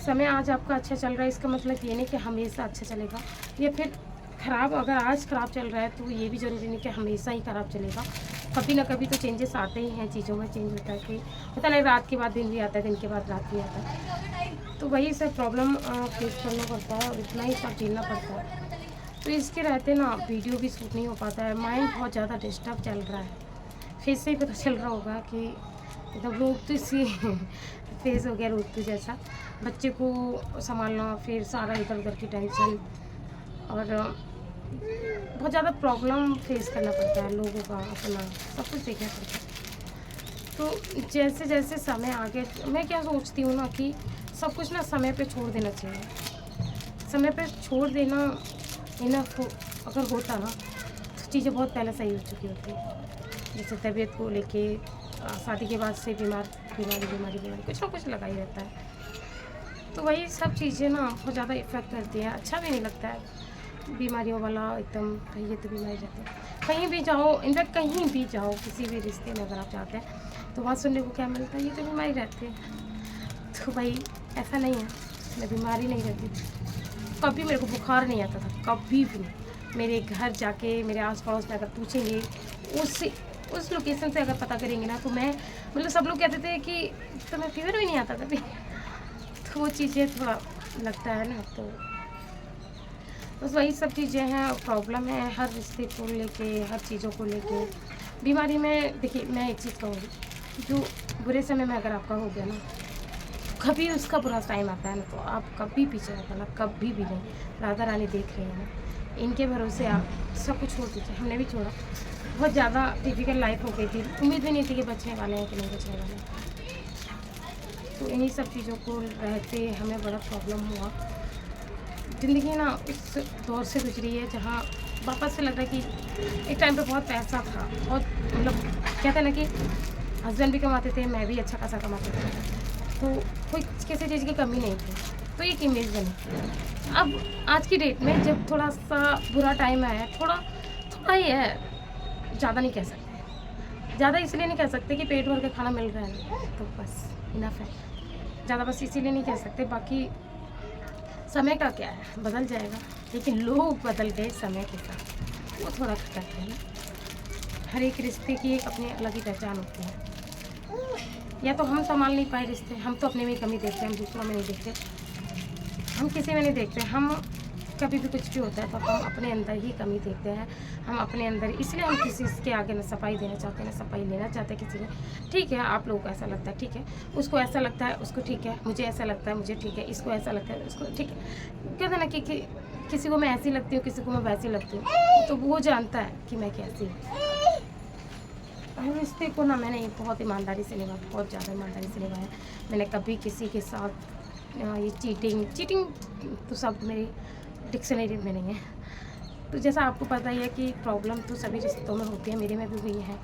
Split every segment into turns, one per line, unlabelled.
समय आज आपका अच्छा चल रहा है इसका मतलब ये नहीं कि हमेशा अच्छा चलेगा, या फिर ख़राब, अगर आज ख़राब चल रहा है तो ये भी ज़रूरी नहीं कि हमेशा ही ख़राब चलेगा। कभी ना कभी तो चेंजेस आते ही हैं, चीज़ों में चेंज होता है कि पता नहीं, रात के बाद दिन भी आता है, दिन के बाद रात भी आता है। तो वही सब प्रॉब्लम फेस करना पड़ता है और इतना ही सब झेलना पड़ता है। तो इसके रहते ना वीडियो भी शूट नहीं हो पाता है, माइंड बहुत ज़्यादा डिस्टर्ब चल रहा है। फेस से ही पता चल रहा होगा कि एकदम रोकती सी फेस हो गया, रोकती जैसा। बच्चे को संभालना, फिर सारा इधर उधर की टेंशन, और बहुत ज़्यादा प्रॉब्लम फेस करना पड़ता है लोगों का, अपना सब कुछ देखना पड़ता है। तो जैसे जैसे समय आगे, मैं क्या सोचती हूँ ना कि सब कुछ ना समय पे छोड़ देना चाहिए। समय पे छोड़ देना इनफ अगर होता ना तो चीज़ें बहुत पहले सही हो चुकी होती। जैसे तबीयत को लेके शादी के बाद से बीमारी कुछ ना कुछ लगा ही रहता है। तो वही सब चीज़ें ना बहुत ज़्यादा इफ़ेक्ट करती हैं, अच्छा भी नहीं लगता है। बीमारियों वाला एकदम कहिए तो बीमारी रहती है। कहीं भी जाओ, इनफैक्ट कहीं भी जाओ, किसी भी रिश्ते में अगर आप जाते हैं तो वहाँ सुनने को क्या मिलता है, ये तो बीमारी रहती है। तो भाई ऐसा नहीं है, मैं बीमारी नहीं रहती थी। कभी मेरे को बुखार नहीं आता था, कभी भी नहीं। मेरे घर जाके मेरे आस पड़ोस में अगर पूछेंगे, उस लोकेशन से अगर पता करेंगे ना, तो मैं मतलब सब लोग कहते थे कि तुम्हें फीवर भी नहीं आता कभी। तो वो चीज़ें थोड़ा लगता है ना, तो बस वही सब चीज़ें हैं, प्रॉब्लम है हर रिश्ते को लेके, हर चीज़ों को लेके। बीमारी में देखिए, मैं एक चीज़ कहूँगी, जो बुरे समय में अगर आपका हो गया ना, कभी उसका बुरा टाइम आता है ना, तो आप कभी पीछे मत आना, कभी भी नहीं। राधा रानी देख रही है ना, इनके भरोसे आप सब कुछ छोड़ दीजिए। हमने भी छोड़ा, बहुत ज़्यादा डिफिकल्ट लाइफ हो गई थी, उम्मीद भी नहीं थी कि बचने वाले हैं कि नहीं बचने वाले हैं। तो इन्हीं सब चीज़ों को रहते हमें बड़ा प्रॉब्लम हुआ। ज़िंदगी ना उस दौर से गुजरी है जहाँ वापस से लग रहा है कि एक टाइम पे बहुत पैसा था, बहुत मतलब कहते हैं ना कि हस्बैंड भी कमाते थे, मैं भी अच्छा खासा कमाती थी, तो कोई किसी चीज़ की कमी नहीं थी। तो एक इमेज बनी। अब आज की डेट में जब थोड़ा सा बुरा टाइम आया है, थोड़ा थोड़ा ही है, ज़्यादा नहीं कह सकते। ज़्यादा इसलिए नहीं कह सकते कि पेट भर के खाना मिल रहा है तो बस इनफ है। ज़्यादा बस इसीलिए नहीं कह सकते, बाकी समय का क्या है, बदल जाएगा। लेकिन लोग बदल गए समय के साथ, वो थोड़ा खटकते हैं। हर एक रिश्ते की एक अपनी अलग ही पहचान होती है। या तो हम संभाल नहीं पाए रिश्ते, हम तो अपने में ही कमी देखते हैं, हम दूसरों में नहीं देखते, हम किसी में नहीं देखते। हम कभी भी कुछ भी होता है तो हम अपने अंदर ही कमी देखते हैं, हम अपने अंदर, इसलिए हम किसी के आगे ना सफाई देना चाहते हैं, ना सफाई लेना चाहते हैं किसी की। ठीक है, आप लोगों को ऐसा लगता है, ठीक है, उसको ऐसा लगता है, उसको ठीक है, मुझे ऐसा लगता है, मुझे ठीक है, इसको ऐसा लगता है, उसको ठीक है। कहते हैं ना कि किसी को मैं ऐसी लगती हूँ, किसी को मैं वैसी लगती हूँ, तो वो जानता है कि मैं कैसी हूँ। हर रिश्ते को ना मैंने बहुत ईमानदारी से निभाया, बहुत ज़्यादा ईमानदारी से निभाया। मैंने कभी किसी के साथ ये चीटिंग तो शब्द मेरी डिक्शनरी में नहीं है। तो जैसा आपको पता ही है कि प्रॉब्लम तो सभी रिश्तों में होती है, मेरे में भी हुई है।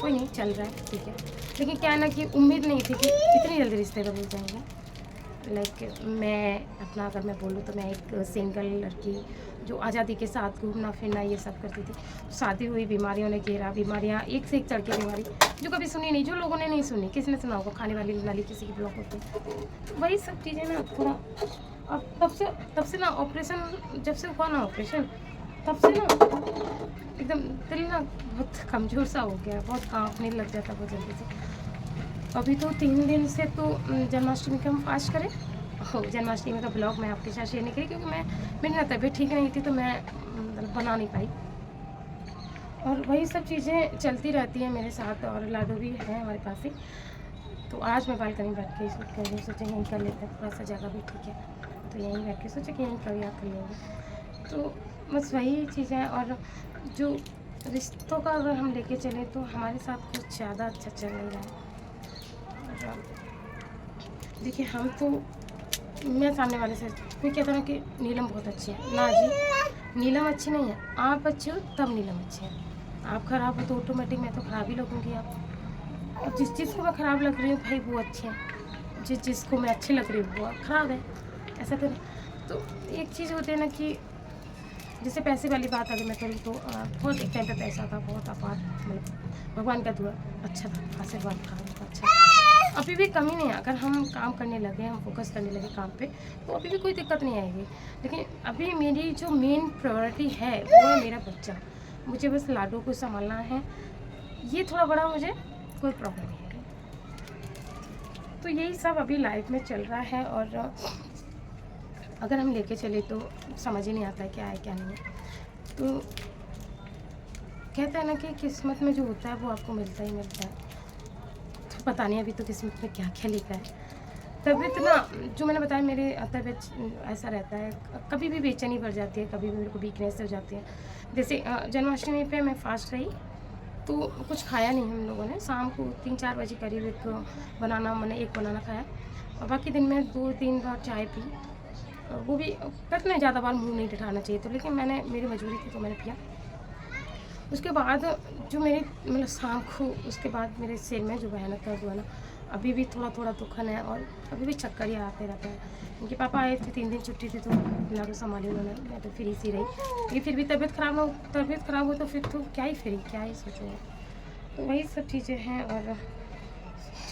कोई नहीं, चल रहा है, ठीक है। लेकिन क्या है ना कि उम्मीद नहीं थी कि इतनी जल्दी रिश्ते बदल जाएंगे। लाइक मैं अपना अगर मैं बोलूँ तो मैं एक सिंगल लड़की जो आज़ादी के साथ घूमना फिरना ये सब करती थी। शादी हुई, बीमारियों ने घेरा, बीमारियाँ एक से एक चढ़ के बीमारी, जो कभी सुनी नहीं, जो लोगों ने नहीं सुनी, किसने सुना होगा, खाने वाली नाली किसी की ब्लॉक होती। तो वही सब चीज़ें ना थोड़ा, अब तब से ना ऑपरेशन जब से हुआ ना ऑपरेशन, तब से ना एकदम दिल ना बहुत कमज़ोर सा हो गया, बहुत काँपने लग जाता बहुत जल्दी से। अभी तो 3 दिन से तो जन्माष्टमी का हम फास्ट करें, हो जन्माष्टमी का ब्लॉग मैं आपके साथ शेयर नहीं करी, क्योंकि मेरी ना तबीयत ठीक नहीं थी, तो मैं मतलब बना नहीं पाई। और वही सब चीज़ें चलती रहती हैं मेरे साथ, और लाडो भी है हमारे पास ही। तो आज मैं बालकनी बैठ के शूट कर रही हूँ, सोचा यहीं कर लेते हैं, थोड़ा सा जगह भी ठीक है, तो यहीं बैठ के सोचा कि यहीं कर याद कर लेंगे। तो बस वही चीज़ है। और जो रिश्तों का अगर हम लेके चलें तो हमारे साथ कुछ ज़्यादा अच्छा चल नहीं रहा है। और देखिए, हम तो, मैं सामने वाले से, कोई कहता ना कि नीलम बहुत अच्छी है, ना जी, नीलम अच्छी नहीं है। आप अच्छे हो तब नीलम अच्छी है, आप ख़राब हो तो ऑटोमेटिक मैं तो ख़राब ही लगूँगी आप। और जिस चीज़ को मैं ख़राब लग रही हूँ भाई वो अच्छी है, जिस चीज़ को मैं अच्छी लग रही हूँ वो ख़राब है, ऐसा तो नहीं। तो एक चीज़ होती है ना कि जैसे पैसे वाली बात अगर मैं करूँ तो बहुत एक टाइम पे पैसा था, बहुत अपार, मतलब भगवान का दुआ अच्छा था, आशीर्वाद था, बहुत अच्छा। अभी भी कमी नहीं है। अगर हम काम करने लगे, हम फोकस करने लगे काम पे, तो अभी भी कोई दिक्कत नहीं आएगी। लेकिन अभी मेरी जो मेन प्रायोरिटी है वो है मेरा बच्चा। मुझे बस लाडो को संभालना है। ये थोड़ा बड़ा मुझे कोई प्रॉब्लम नहीं है। तो यही सब अभी लाइफ में चल रहा है, और अगर हम लेके चले तो समझ ही नहीं आता है क्या है क्या नहीं है। तो कहते हैं ना कि किस्मत में जो होता है वो आपको मिलता ही मिलता है। तो पता नहीं अभी तो किस्मत में क्या क्या लिखा है। तबीयत ना, जो मैंने बताया, मेरे तबीयत ऐसा रहता है, कभी भी बेचैनी बढ़ जाती है, कभी भी मेरे को वीकनेस हो जाती है। जैसे जन्माष्टमी पे मैं फास्ट रही, तो कुछ खाया नहीं हम लोगों ने। शाम को 3-4 बजे करीब एक बनाना खाया, और बाकी दिन में 2-3 बार चाय पी। वो भी कहते ना ज़्यादा बार मुँह नहीं उठाना चाहिए, तो लेकिन मेरी मजबूरी थी तो मैंने पिया। उसके बाद जो मेरी मतलब शाम को, उसके बाद मेरे सिर में जो भयानक दर्द हुआ ना, अभी भी थोड़ा थोड़ा दुखन है, और अभी भी चक्कर ही आते रहता है। उनके पापा आए थे, 3 दिन छुट्टी थी, तो लाडो संभाली उन्होंने, मैं तो फ्री सी रही। लेकिन फिर भी तबीयत ख़राब हो तो फिर तो क्या ही सोचूँगा। तो वही सब चीज़ें हैं, और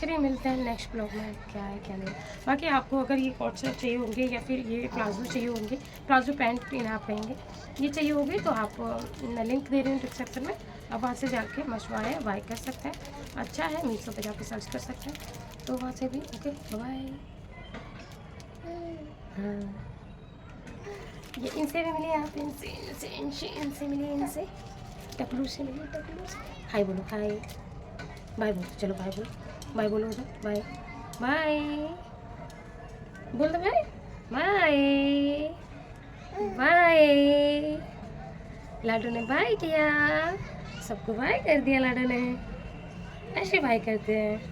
चलिए मिलते हैं नेक्स्ट ब्लॉग में, क्या है क्या नहीं। बाकी आपको अगर ये कॉट सेट चाहिए होंगे, या फिर ये प्लाजो चाहिए होंगे, प्लाजो पैंट इन्हें आप कहेंगे, ये चाहिए होगी, तो आप मैं लिंक दे रही हूँ डिस्क्रिप्शन में, आप वहाँ से जाके मशवरा बाय कर सकते हैं। अच्छा है, मीशो पे जाके सर्च कर सकते हैं, तो वहाँ से भी। Okay, bye. हाँ, ये इनसे भी मिले आप, इनसे मिले, टकलू से मिले। हाय बोलो, हाय, बाय बोलो, चलो बाय बोलो, बाय बोलो उधर, बाय बाय बोल दो, बाय बाय बाय। लाडो ने बाय किया, सबको बाय कर दिया लाडो ने। ऐसे बाय करते हैं।